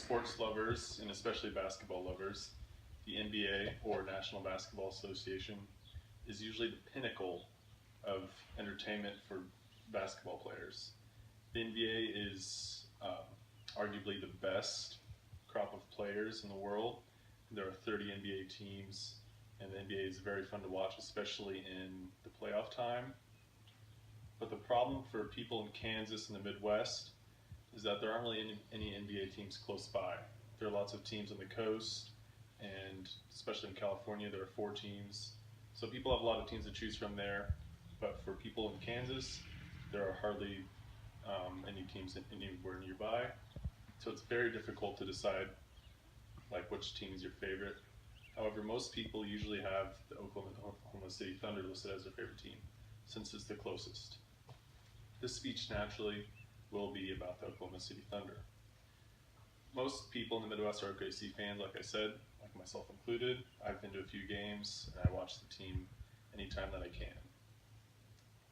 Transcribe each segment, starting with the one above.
sports lovers, and especially basketball lovers, the NBA, or National Basketball Association, is usually the pinnacle of entertainment for basketball players. The NBA is arguably the best crop of players in the world. There are 30 NBA teams, and the NBA is very fun to watch, especially in the playoff time. But the problem for people in Kansas and the Midwest is that there aren't really any NBA teams close by. There are lots of teams on the coast, and especially in California, there are 4 teams. So people have a lot of teams to choose from there, but for people in Kansas, there are hardly any teams anywhere nearby. So it's very difficult to decide like which team is your favorite. However, most people usually have the Oklahoma City Thunder listed as their favorite team, since it's the closest. This speech naturally will be about the Oklahoma City Thunder. Most people in the Midwest are OKC fans, like I said, like myself included. I've been to a few games, and I watch the team anytime that I can.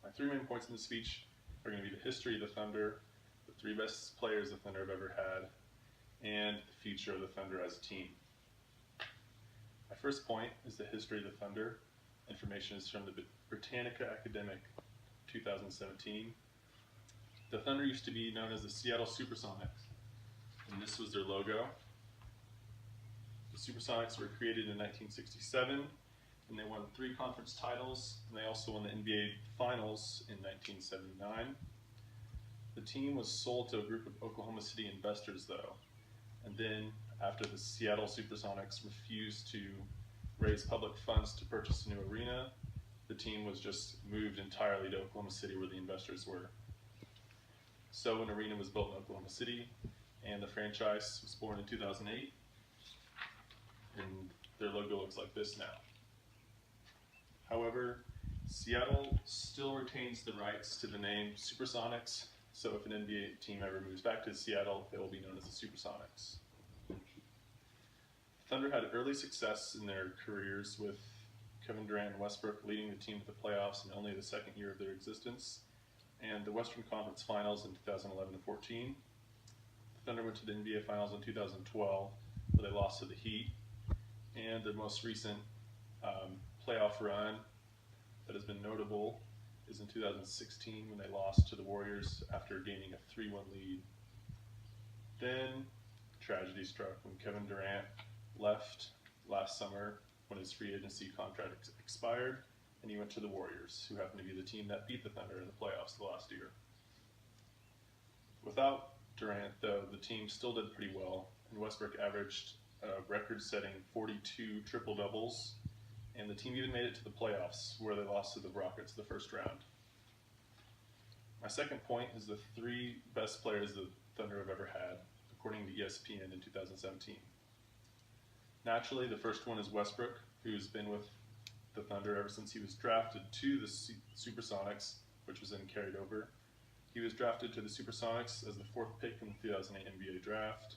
My 3 main points in the speech are going to be the history of the Thunder, the 3 best players the Thunder have ever had, and the future of the Thunder as a team. My first point is the history of the Thunder. Information is from the Britannica Academic 2017. The Thunder used to be known as the Seattle Supersonics, and this was their logo. The Supersonics were created in 1967, and they won 3 conference titles, and they also won the NBA Finals in 1979. The team was sold to a group of Oklahoma City investors, though, and then after the Seattle Supersonics refused to raise public funds to purchase a new arena, the team was just moved entirely to Oklahoma City where the investors were. So an arena was built in Oklahoma City, and the franchise was born in 2008, and their logo looks like this now. However, Seattle still retains the rights to the name Supersonics, so if an NBA team ever moves back to Seattle, they will be known as the Supersonics. Thunder had early success in their careers with Kevin Durant and Westbrook leading the team to the playoffs in only the second year of their existence, and the Western Conference Finals in 2011-14. The Thunder went to the NBA Finals in 2012, where they lost to the Heat, and their most recent playoff run that has been notable is in 2016 when they lost to the Warriors after gaining a 3-1 lead. Then tragedy struck when Kevin Durant left last summer when his free agency contract expired, and he went to the Warriors, who happened to be the team that beat the Thunder in the playoffs the last year. Without Durant, though, the team still did pretty well, and Westbrook averaged a record-setting 42 triple-doubles, and the team even made it to the playoffs, where they lost to the Rockets the first round. My second point is the 3 best players the Thunder have ever had, according to ESPN in 2017. Naturally, the first one is Westbrook, who's been with the Thunder ever since he was drafted to the Supersonics, which was then carried over. He was drafted to the Supersonics as the 4th pick in the 2008 NBA draft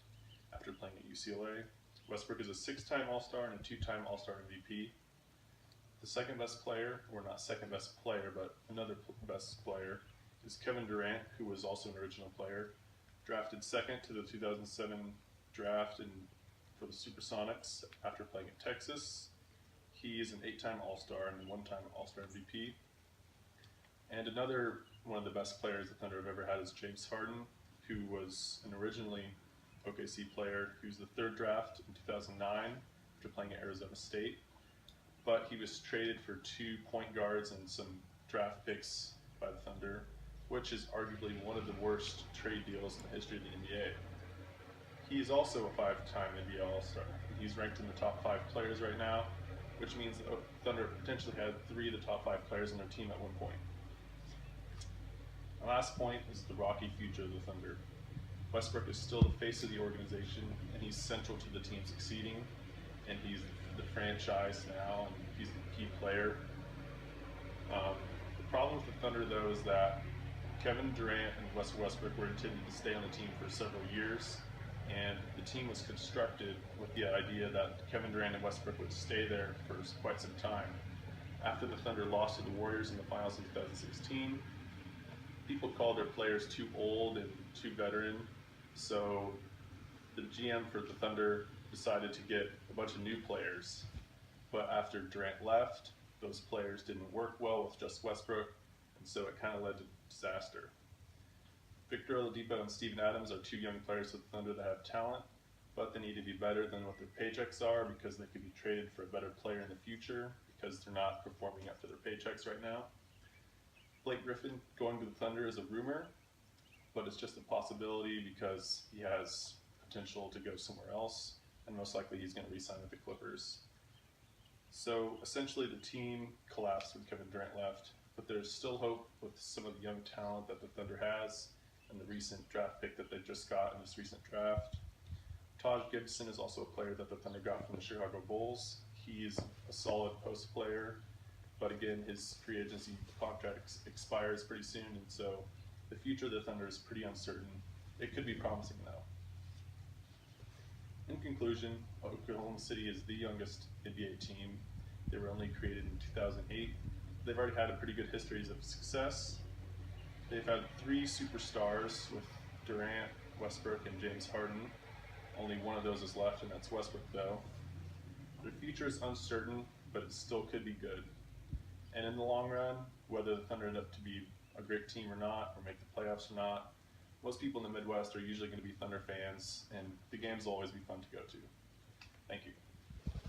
after playing at UCLA. Westbrook is a 6-time All-Star and a 2-time All-Star MVP. The second best player, or not second best player, but another best player, is Kevin Durant, who was also an original player, drafted 2nd to the 2007 draft for the Supersonics after playing at Texas. He is an 8-time All-Star and a 1-time All-Star MVP. And another one of the best players the Thunder have ever had is James Harden, who was an originally OKC player who's the 3rd draft in 2009 after playing at Arizona State. But he was traded for 2 point guards and some draft picks by the Thunder, which is arguably one of the worst trade deals in the history of the NBA. He is also a 5-time NBA All-Star. He's ranked in the top 5 players right now, which means the Thunder potentially had 3 of the top 5 players on their team at one point. My last point is the rocky future of the Thunder. Westbrook is still the face of the organization, and he's central to the team succeeding, and he's the franchise now, and he's the key player. The problem with the Thunder, though, is that Kevin Durant and Russell Westbrook were intended to stay on the team for several years, and the team was constructed with the idea that Kevin Durant and Westbrook would stay there for quite some time. After the Thunder lost to the Warriors in the finals in 2016, people called their players too old and too veteran, so the GM for the Thunder decided to get a bunch of new players, but after Durant left, those players didn't work well with just Westbrook, and so it kind of led to disaster. Victor Oladipo and Steven Adams are two young players with the Thunder that have talent, but they need to be better than what their paychecks are because they could be traded for a better player in the future because they're not performing up to their paychecks right now. Blake Griffin going to the Thunder is a rumor, but it's just a possibility because he has potential to go somewhere else, and most likely he's going to re-sign with the Clippers. So essentially the team collapsed when Kevin Durant left, but there's still hope with some of the young talent that the Thunder has and the recent draft pick that they just got in this recent draft. Taj Gibson is also a player that the Thunder got from the Chicago Bulls. He's a solid post player, but again, his free agency contract expires pretty soon, and so the future of the Thunder is pretty uncertain. It could be promising though. In conclusion, Oklahoma City is the youngest NBA team. They were only created in 2008. They've already had a pretty good history of success. They've had 3 superstars with Durant, Westbrook, and James Harden. Only one of those is left, and that's Westbrook though. Their future is uncertain, but it still could be good. And in the long run, whether the Thunder end up to be a great team or not, or make the playoffs or not, most people in the Midwest are usually going to be Thunder fans, and the games will always be fun to go to. Thank you.